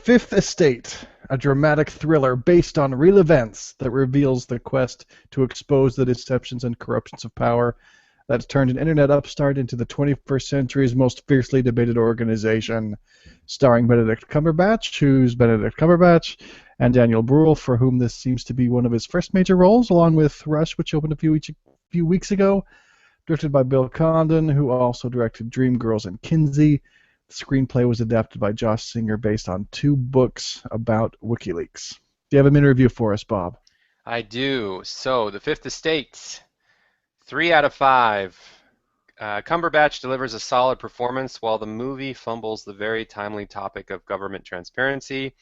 Fifth Estate, a dramatic thriller based on real events that reveals the quest to expose the deceptions and corruptions of power that's turned an internet upstart into the 21st century's most fiercely debated organization. Starring Benedict Cumberbatch, who's Benedict Cumberbatch, and Daniel Bruhl, for whom this seems to be one of his first major roles, along with Rush, which opened a few weeks ago. Directed by Bill Condon, who also directed Dreamgirls and Kinsey. The screenplay was adapted by Josh Singer based on 2 books about WikiLeaks. Do you have a minute review for us, Bob? I do. So, The Fifth Estate, 3 out of 5. Cumberbatch delivers a solid performance while the movie fumbles the very timely topic of government transparency.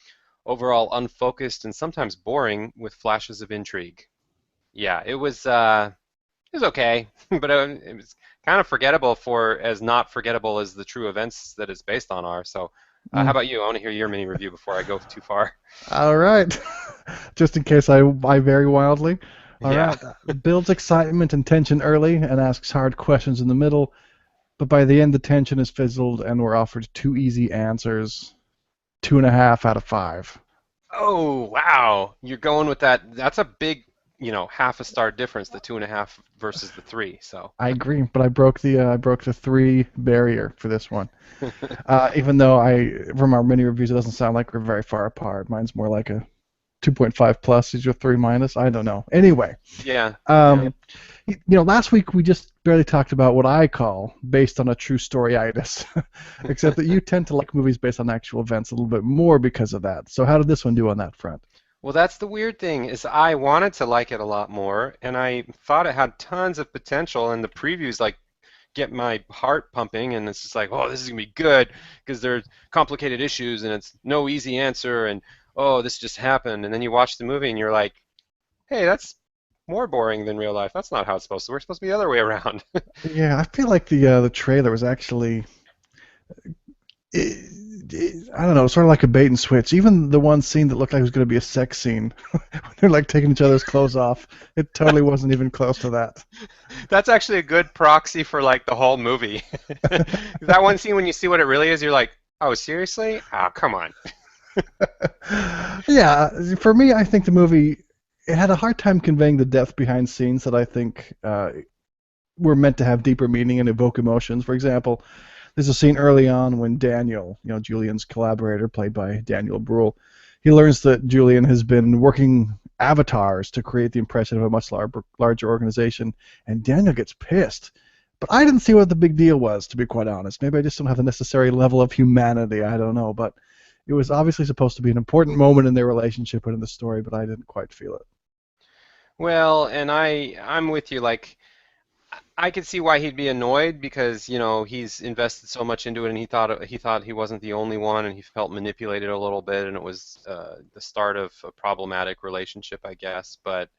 Overall unfocused and sometimes boring with flashes of intrigue. Yeah, it was okay, but it was kind of forgettable for as not forgettable as the true events that it's based on are. So, how Mm. about you? I want to hear your mini review before I go too far. All right. Just in case I vary wildly. All Yeah. right. Builds excitement and tension early and asks hard questions in the middle, but by the end the tension is fizzled and we're offered 2 easy answers. 2.5 out of 5. Oh, wow. You're going with that. That's a big, half a star difference, the 2.5 versus the 3. So, I agree, but I broke the 3 barrier for this one. Even though from our mini reviews, it doesn't sound like we're very far apart. Mine's more like a 2.5 plus is your 3 minus. I don't know. Anyway, yeah, yeah. um, last week we just barely talked about what I call based on a true storyitis, except that you tend to like movies based on actual events a little bit more because of that. So how did this one do on that front? Well, that's the weird thing is I wanted to like it a lot more, and I thought it had tons of potential, and the previews like get my heart pumping, and it's just like, oh, this is gonna be good because there's complicated issues, and it's no easy answer, and oh, this just happened, and then you watch the movie, and you're like, hey, that's more boring than real life. That's not how it's supposed to work. It's supposed to be the other way around. Yeah, I feel like the trailer was actually I don't know, sort of like a bait and switch. Even the one scene that looked like it was going to be a sex scene, when they're like taking each other's clothes off, it totally wasn't even close to that. That's actually a good proxy for like the whole movie. That one scene when you see what it really is, you're like, oh, seriously? Oh, come on. Yeah, for me, I think the movie it had a hard time conveying the depth behind scenes that I think were meant to have deeper meaning and evoke emotions. For example, there's a scene early on when Daniel, Julian's collaborator, played by Daniel Bruhl, he learns that Julian has been working avatars to create the impression of a much larger organization, and Daniel gets pissed. But I didn't see what the big deal was, to be quite honest. Maybe I just don't have the necessary level of humanity. I don't know, but it was obviously supposed to be an important moment in their relationship and in the story, but I didn't quite feel it. Well, and I'm with you. Like, I could see why he'd be annoyed because, he's invested so much into it and he thought he wasn't the only one and he felt manipulated a little bit and it was the start of a problematic relationship, I guess. But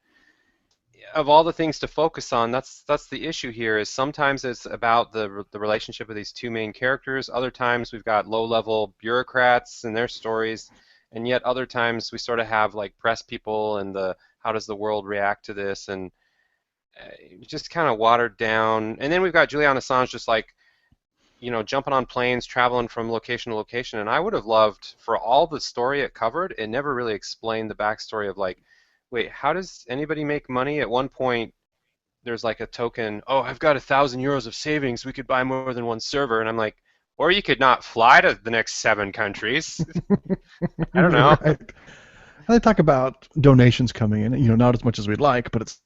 of all the things to focus on, that's the issue here is sometimes it's about the relationship of these two main characters. Other times we've got low-level bureaucrats and their stories, and yet other times we sort of have like press people and the how does the world react to this and just kind of watered down. And then we've got Julian Assange just like, jumping on planes, traveling from location to location. And I would have loved for all the story it covered, it never really explained the backstory of like, wait, how does anybody make money? At one point, there's like a token, oh, I've got 1,000 euros of savings. We could buy more than one server. And I'm like, or you could not fly to the next 7 countries. I don't know. Right. And they talk about donations coming in, not as much as we'd like, but it's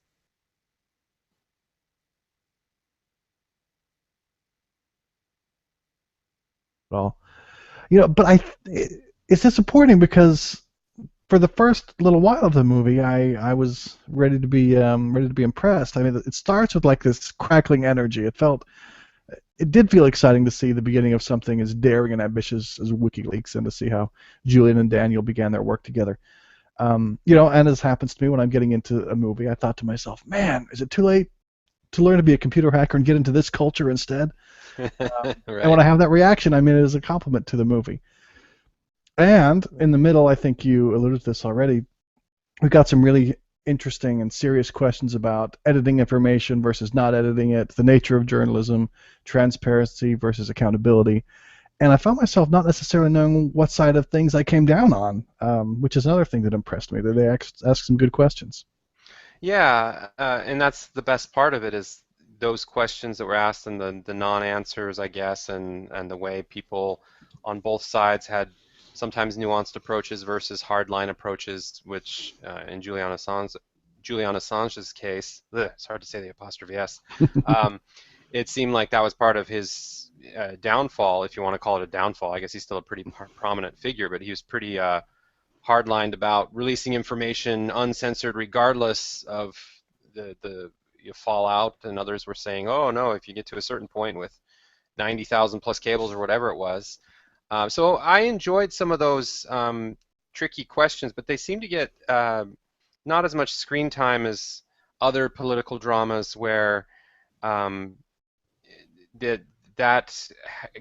all. But it's disappointing because for the first little while of the movie, I was ready to be impressed. I mean, it starts with like this crackling energy. It did feel exciting to see the beginning of something as daring and ambitious as WikiLeaks, and to see how Julian and Daniel began their work together. And as happens to me when I'm getting into a movie, I thought to myself, man, is it too late to learn to be a computer hacker and get into this culture instead? And when Right. I have that reaction, I mean it as a compliment to the movie. And in the middle, I think you alluded to this already, we've got some really interesting and serious questions about editing information versus not editing it, the nature of journalism, transparency versus accountability. and I found myself not necessarily knowing what side of things I came down on, which is another thing that impressed me. That they asked some good questions. Yeah, and that's the best part of it is those questions that were asked and the non-answers, I guess, and the way people on both sides had sometimes nuanced approaches versus hardline approaches, which in Julian Assange's case, it's hard to say the apostrophe S. Um, it seemed like that was part of his downfall, if you want to call it a downfall. I guess he's still a pretty prominent figure, but he was pretty hardlined about releasing information uncensored, regardless of the fallout. And others were saying, "Oh no, if you get to a certain point with 90,000 plus cables or whatever it was." So I enjoyed some of those tricky questions, but they seem to get not as much screen time as other political dramas where um, that that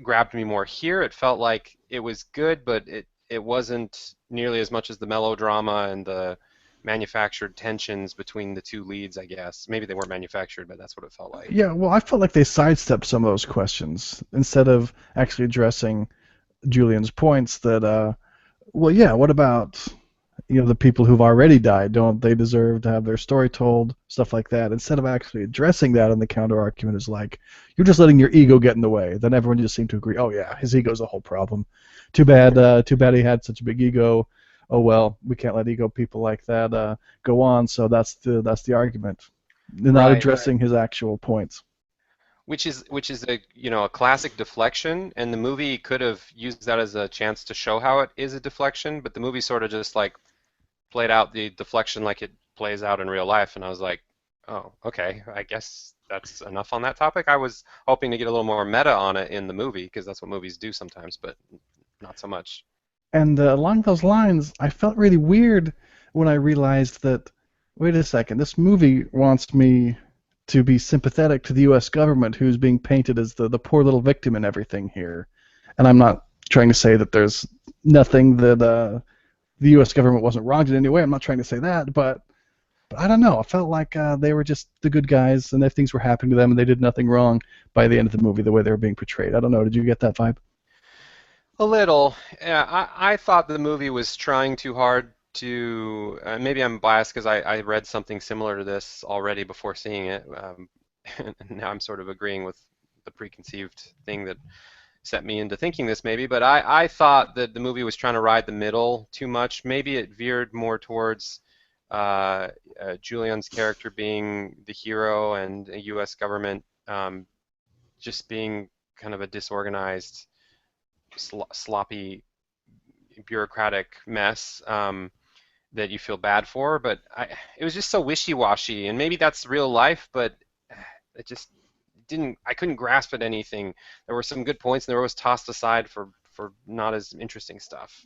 grabbed me more. Here it felt like it was good, but it wasn't nearly as much as the melodrama and the manufactured tensions between the two leads, I guess. Maybe they weren't manufactured, but that's what it felt like. Yeah, well, I felt like they sidestepped some of those questions instead of actually addressing Julian's points. That, well, yeah, what about the people who've already died? Don't they deserve to have their story told? Stuff like that. Instead of actually addressing that, in the counter argument is like, you're just letting your ego get in the way. Then everyone just seemed to agree. Oh yeah, his ego's the whole problem. Too bad. Too bad he had such a big ego. Oh well, we can't let ego people like that go on. So that's the argument. They're not Right. addressing his actual points. Which is a a classic deflection, and the movie could have used that as a chance to show how it is a deflection, but the movie sort of just like played out the deflection like it plays out in real life, and I was like, oh, okay, I guess that's enough on that topic. I was hoping to get a little more meta on it in the movie because that's what movies do sometimes, but not so much. And along those lines, I felt really weird when I realized that, wait a second, this movie wants me to be sympathetic to the U.S. government, who's being painted as the poor little victim in everything here. And I'm not trying to say that there's nothing that the U.S. government wasn't wronged in any way. I'm not trying to say that, but I don't know. I felt like they were just the good guys, and if things were happening to them, and they did nothing wrong by the end of the movie, the way they were being portrayed. I don't know. Did you get that vibe? A little. Yeah, I thought the movie was trying too hard to. Maybe I'm biased because I read something similar to this already before seeing it. And now I'm sort of agreeing with the preconceived thing that set me into thinking this maybe. But I thought that the movie was trying to ride the middle too much. Maybe it veered more towards Julian's character being the hero and the U.S. government just being kind of a disorganized, sloppy bureaucratic mess that you feel bad for, but it was just so wishy-washy, and maybe that's real life, but it just didn't. I couldn't grasp at anything. There were some good points, and they were always tossed aside for not as interesting stuff.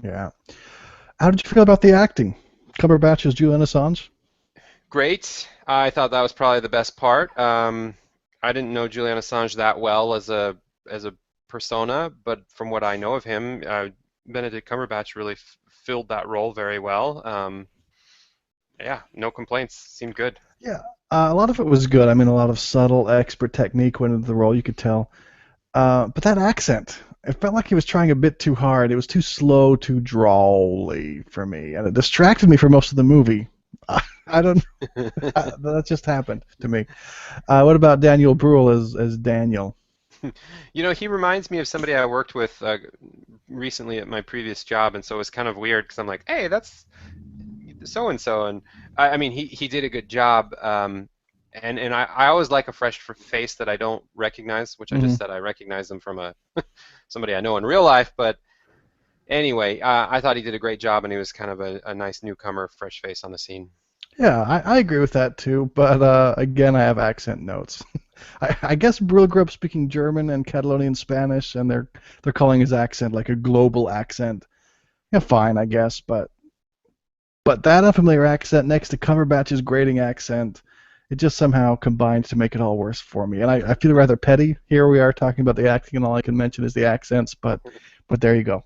Yeah. How did you feel about the acting? Cumberbatch as Julian Assange? Great. I thought that was probably the best part. I didn't know Julian Assange that well as a persona, but from what I know of him, Benedict Cumberbatch really filled that role very well. Yeah, no complaints. Seemed good. Yeah, a lot of it was good. I mean, a lot of subtle, expert technique went into the role, you could tell. But that accent, it felt like he was trying a bit too hard. It was too slow, too drawly for me, and it distracted me for most of the movie. I don't. That just happened to me. What about Daniel Bruhl as Daniel? He reminds me of somebody I worked with recently at my previous job, and so it was kind of weird because I'm like, hey, that's so and so, and I mean he did a good job, and I always like a fresh face that I don't recognize, which I Hmm. just said I recognize them from a somebody I know in real life, but anyway, I thought he did a great job, and he was kind of a nice newcomer, fresh face on the scene. Yeah, I agree with that too. But again, I have accent notes. I guess Bruhl grew up speaking German and Catalonian Spanish, and they're calling his accent like a global accent. Yeah, fine, I guess, but that unfamiliar accent next to Cumberbatch's grating accent, it just somehow combined to make it all worse for me. And I feel rather petty. Here we are talking about the acting, and all I can mention is the accents. But there you go.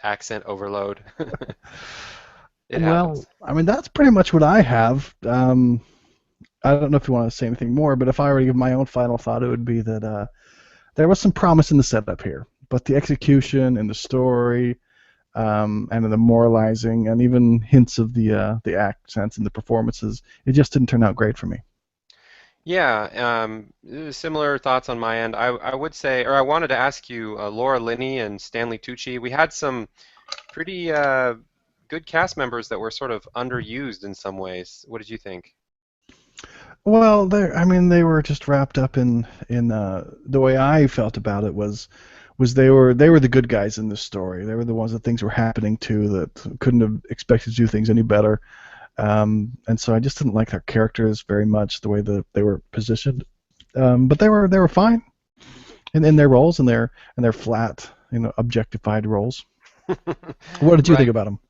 Accent overload. It Well, happens. I mean that's pretty much what I have. I don't know if you want to say anything more, but if I were to give my own final thought, it would be that there was some promise in the setup here. but the execution and the story, and the moralizing, and even hints of the accents and the performances, it just didn't turn out great for me. Yeah, similar thoughts on my end. I would say, or I wanted to ask you, Laura Linney and Stanley Tucci. We had some pretty good cast members that were sort of underused in some ways. What did you think? Well, I mean, they were just wrapped up in the way I felt about it was they were the good guys in this story. They were the ones that things were happening to that couldn't have expected to do things any better. And so I just didn't like their characters very much, the way that they were positioned. But they were fine in their roles and their flat, objectified roles. What did you think Right. about them?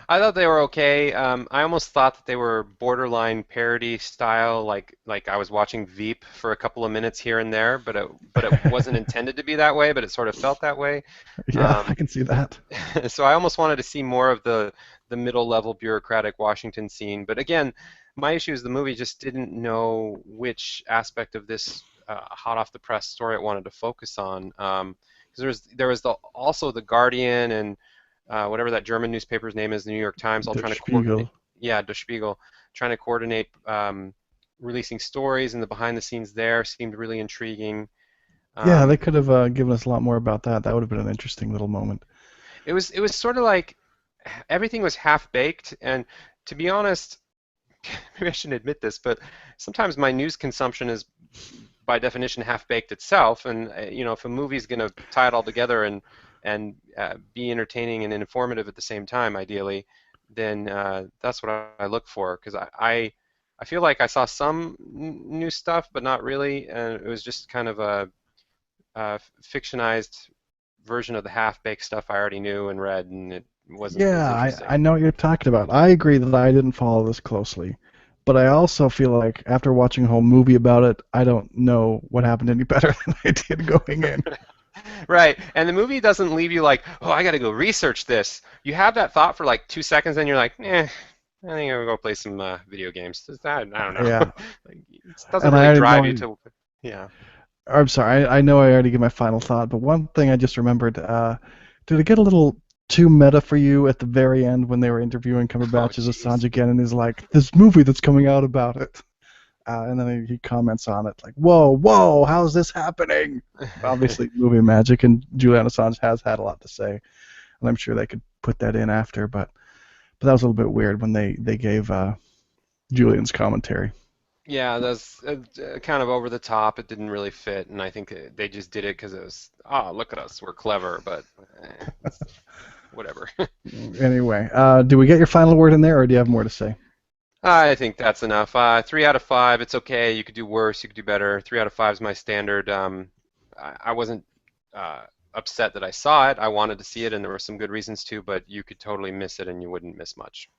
I thought they were okay. I almost thought that they were borderline parody style, like I was watching Veep for a couple of minutes here and there, but it wasn't intended to be that way, but it sort of felt that way. Yeah, I Um, can see that. so I almost wanted to see more of the middle level bureaucratic Washington scene. But again, my issue is the movie just didn't know which aspect of this hot off the press story it wanted to focus on. Because there was also the Guardian and whatever that German newspaper's name is, the New York Times, all Der trying to coordinate. Spiegel. Yeah, Der Spiegel, trying to coordinate releasing stories, and the behind the scenes there seemed really intriguing. Yeah, they Um, could have given us a lot more about that. That would have been an interesting little moment. it was sort of like everything was half baked, and to be honest, maybe I shouldn't admit this, but sometimes my news consumption is by definition half baked itself, and if a movie is going to tie it all together and be entertaining and informative at the same time, ideally, then that's what I look for because I feel like I saw some new stuff, but not really, and it was just kind of a fictionized version of the half-baked stuff I already knew and read, and it wasn't as Yeah, I interesting. know what you're talking about. I agree that I didn't follow this closely, but I also feel like after watching a whole movie about it, I don't know what happened any better than I did going in. Right, and the movie doesn't leave you like, oh, I got to go research this. You have that thought for like 2 seconds, then you're like, I think I'm gonna go play some video games. I don't know. Yeah, Like, it doesn't and I really already know. drive you to, yeah. I'm sorry. I know I already gave my final thought, but one thing I just remembered. Did it get a little too meta for you at the very end when they were interviewing Oh, Cumberbatch as Assange jeez. again, and he's like, "This movie that's coming out about it," and then he comments on it like, "Whoa, whoa, how's this happening?" Obviously, movie magic, and Julian Assange has had a lot to say, and I'm sure they could put that in after, but that was a little bit weird when they gave Julian's commentary. Yeah, that's kind of over the top. It didn't really fit, and I think they just did it because it was, oh, look at us, we're clever, but it's whatever. Anyway, do we get your final word in there, or do you have more to say? I think that's enough. 3 out of 5, it's okay. You could do worse, you could do better. 3 out of 5 is my standard. I wasn't upset that I saw it. I wanted to see it, and there were some good reasons to, but you could totally miss it, and you wouldn't miss much.